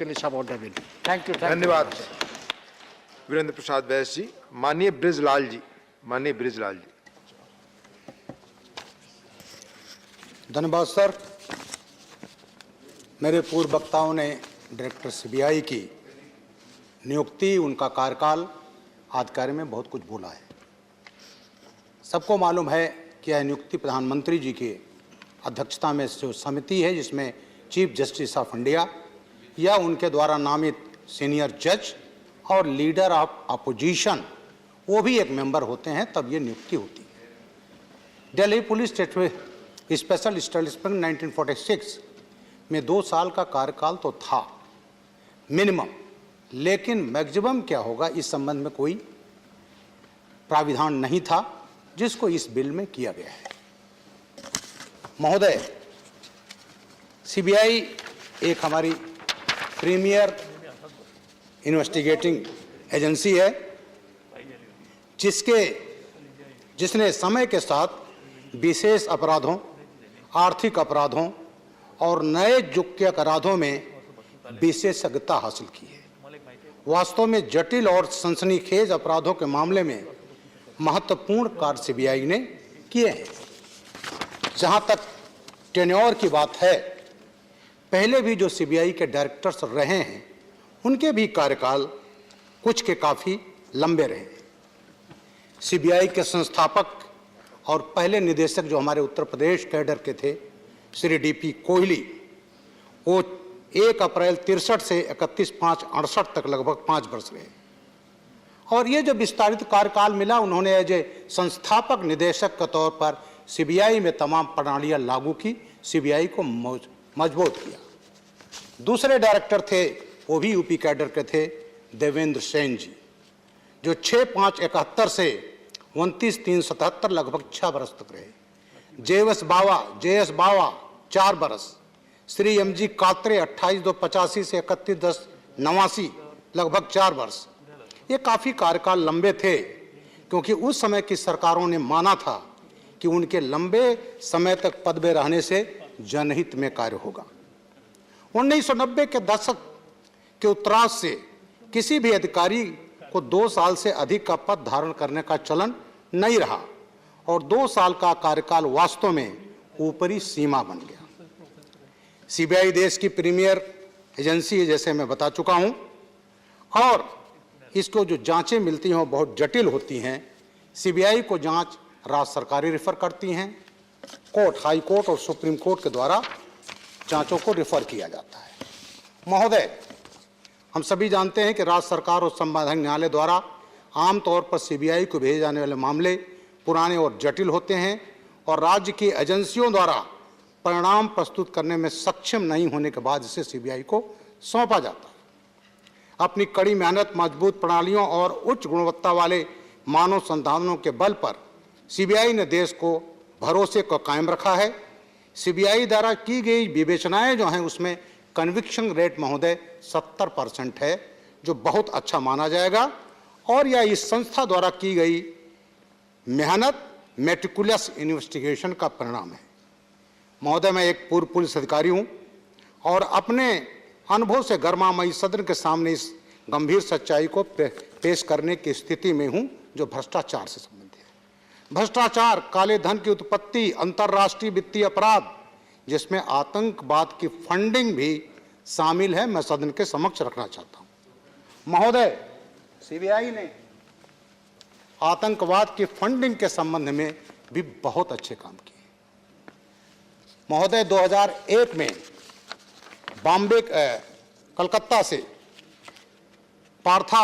Thank you. धन्यवाद वीरेंद्र प्रसाद बैस जी। माननीय ब्रिजलाल जी, माननीय ब्रिजलाल जी। धन्यवाद सर। मेरे पूर्व वक्ताओं ने डायरेक्टर सीबीआई की नियुक्ति, उनका कार्यकाल आदि कार्य में बहुत कुछ बोला है। सबको मालूम है कि यह नियुक्ति प्रधानमंत्री जी की अध्यक्षता में जो समिति है, जिसमें चीफ जस्टिस ऑफ इंडिया या उनके द्वारा नामित सीनियर जज और लीडर ऑफ अपोजिशन वो भी एक मेंबर होते हैं, तब ये नियुक्ति होती है। दिल्ली पुलिस स्पेशल एस्टेब्लिशमेंट 1946 में 2 साल का कार्यकाल तो था मिनिमम, लेकिन मैक्सिमम क्या होगा इस संबंध में कोई प्राविधान नहीं था, जिसको इस बिल में किया गया है। महोदय, सीबीआई एक हमारी प्रीमियर इन्वेस्टिगेटिंग एजेंसी है, जिसने समय के साथ विशेष अपराधों, आर्थिक अपराधों और नए युग के अपराधों में विशेषज्ञता हासिल की है। वास्तव में जटिल और सनसनीखेज अपराधों के मामले में महत्वपूर्ण कार्य सीबीआई ने किए हैं। जहां तक टेन्योर की बात है, पहले भी जो सीबीआई के डायरेक्टर्स रहे हैं उनके भी कार्यकाल कुछ के काफ़ी लंबे रहे। सीबीआई के संस्थापक और पहले निदेशक जो हमारे उत्तर प्रदेश कैडर के थे, श्री डीपी कोहली, वो 1 अप्रैल 63 से 31/5/68 तक लगभग 5 वर्ष रहे। और ये जो विस्तारित कार्यकाल मिला, उन्होंने एज ए संस्थापक निदेशक के तौर पर सीबीआई में तमाम प्रणालियां लागू की, सीबीआई को मजबूत किया। दूसरे डायरेक्टर थे, वो भी यूपी कैडर के थे, देवेंद्र सेन जी, जो 6/5/71 से 29/3/77 लगभग 6 वर्ष तक रहे। जेएस बावा 4 वर्ष, श्री एमजी कात्रे 28/2/85 से 31/10/89 लगभग 4 वर्ष। ये काफ़ी कार्यकाल लंबे थे, क्योंकि उस समय की सरकारों ने माना था कि उनके लंबे समय तक पद में रहने से जनहित में कार्य होगा। 1990 के दशक के उत्तरार्ध से किसी भी अधिकारी को 2 साल से अधिक का पद धारण करने का चलन नहीं रहा और 2 साल का कार्यकाल वास्तव में ऊपरी सीमा बन गया। सीबीआई देश की प्रीमियर एजेंसी है, जैसे मैं बता चुका हूं, और इसको जो जांचें मिलती हैं वो बहुत जटिल होती हैं। सीबीआई को जांच राज्य सरकारें रेफर करती हैं, कोर्ट, हाई कोर्ट और सुप्रीम कोर्ट के द्वारा जांचों को रेफर किया जाता है। महोदय, हम सभी जानते हैं कि राज्य सरकार और संवैधानिक न्यायालय द्वारा आमतौर पर सीबीआई को भेजे जाने वाले मामले पुराने और जटिल होते हैं और राज्य की एजेंसियों द्वारा परिणाम प्रस्तुत करने में सक्षम नहीं होने के बाद इसे सीबीआई को सौंपा जाता है। अपनी कड़ी मेहनत, मजबूत प्रणालियों और उच्च गुणवत्ता वाले मानव संसाधनों के बल पर सीबीआई ने देश को भरोसे को कायम रखा है। सीबीआई द्वारा की गई विवेचनाएं जो हैं, उसमें कन्विक्शन रेट महोदय 70% है, जो बहुत अच्छा माना जाएगा। और यह इस संस्था द्वारा की गई मेहनत, मेटिकुलस इन्वेस्टिगेशन का परिणाम है। महोदय, मैं एक पूर्व पुलिस अधिकारी हूं और अपने अनुभव से गर्मामयी सदन के सामने इस गंभीर सच्चाई को पेश करने की स्थिति में हूं, जो भ्रष्टाचार से संबंधित है। भ्रष्टाचार, काले धन की उत्पत्ति, अंतर्राष्ट्रीय वित्तीय अपराध, जिसमें आतंकवाद की फंडिंग भी शामिल है, मैं सदन के समक्ष रखना चाहता हूं। महोदय, सीबीआई ने आतंकवाद की फंडिंग के संबंध में भी बहुत अच्छे काम किए। महोदय, 2001 में कलकत्ता से पार्था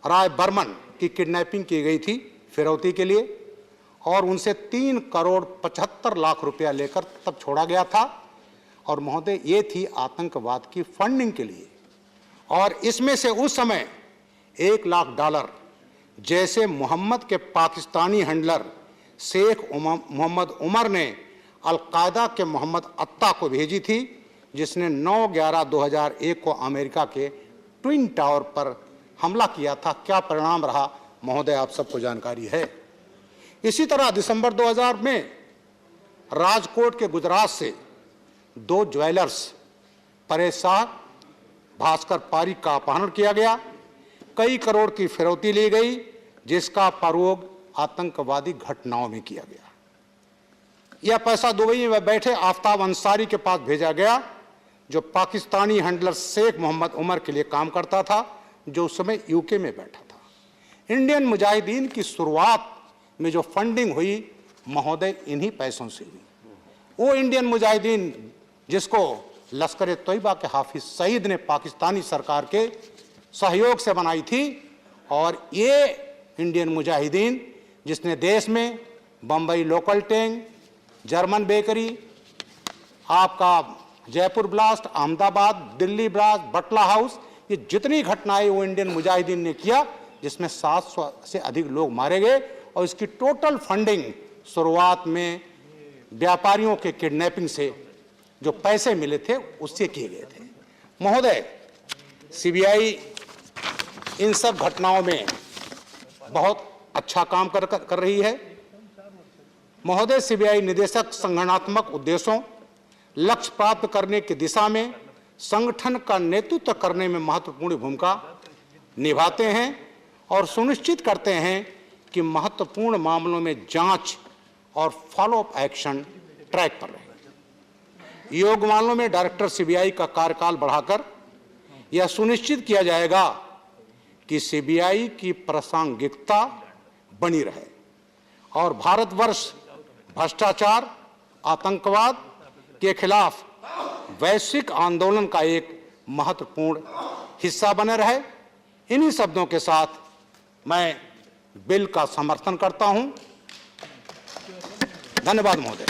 राय बर्मन की किडनैपिंग की गई थी फिरौती के लिए, और उनसे 3,75,00,000 रुपया लेकर तब छोड़ा गया था। और महोदय, ये थी आतंकवाद की फंडिंग के लिए। और इसमें से उस समय $1,00,000 जैसे मोहम्मद के पाकिस्तानी हैंडलर शेख मोहम्मद उमर ने अलकायदा के मोहम्मद अत्ता को भेजी थी, जिसने 9/11/2001 को अमेरिका के ट्विन टावर पर हमला किया था। क्या परिणाम रहा महोदय, आप सबको जानकारी है। इसी तरह दिसंबर 2000 में राजकोट के गुजरात से 2 ज्वेलर्स परेश शाह भास्कर पारिक का अपहरण किया गया, कई करोड़ की फिरौती ली गई, जिसका प्रयोग आतंकवादी घटनाओं में किया गया। यह पैसा दुबई में बैठे आफ्ताब अंसारी के पास भेजा गया, जो पाकिस्तानी हैंडलर शेख मोहम्मद उमर के लिए काम करता था, जो उस समय यूके में बैठा था। इंडियन मुजाहिदीन की शुरुआत में जो फंडिंग हुई महोदय इन्हीं पैसों से हुई। वो इंडियन मुजाहिदीन जिसको लश्कर तैयबा के हाफिज सईद ने पाकिस्तानी सरकार के सहयोग से बनाई थी, और ये इंडियन मुजाहिदीन जिसने देश में Bombay local train, German bakery, आपका जयपुर ब्लास्ट, अहमदाबाद, दिल्ली ब्लास्ट, बटला हाउस, ये जितनी घटनाएं वो इंडियन मुजाहिदीन ने किया, जिसमें 700 से अधिक लोग मारे गए, और इसकी टोटल फंडिंग शुरुआत में व्यापारियों के किडनैपिंग से जो पैसे मिले थे उससे किए गए थे। महोदय, सीबीआई इन सब घटनाओं में बहुत अच्छा काम कर रही है। महोदय, सीबीआई निदेशक संगठनात्मक उद्देश्यों, लक्ष्य प्राप्त करने की दिशा में संगठन का नेतृत्व करने में महत्वपूर्ण भूमिका निभाते हैं और सुनिश्चित करते हैं कि महत्वपूर्ण मामलों में जांच और फॉलोअप एक्शन ट्रैक पर रहे। योग्य मामलों में डायरेक्टर सीबीआई का कार्यकाल बढ़ाकर यह सुनिश्चित किया जाएगा कि सीबीआई की प्रासंगिकता बनी रहे और भारतवर्ष भ्रष्टाचार, आतंकवाद के खिलाफ वैश्विक आंदोलन का एक महत्वपूर्ण हिस्सा बने रहे। इन्हीं शब्दों के साथ मैं बिल का समर्थन करता हूं। धन्यवाद महोदय।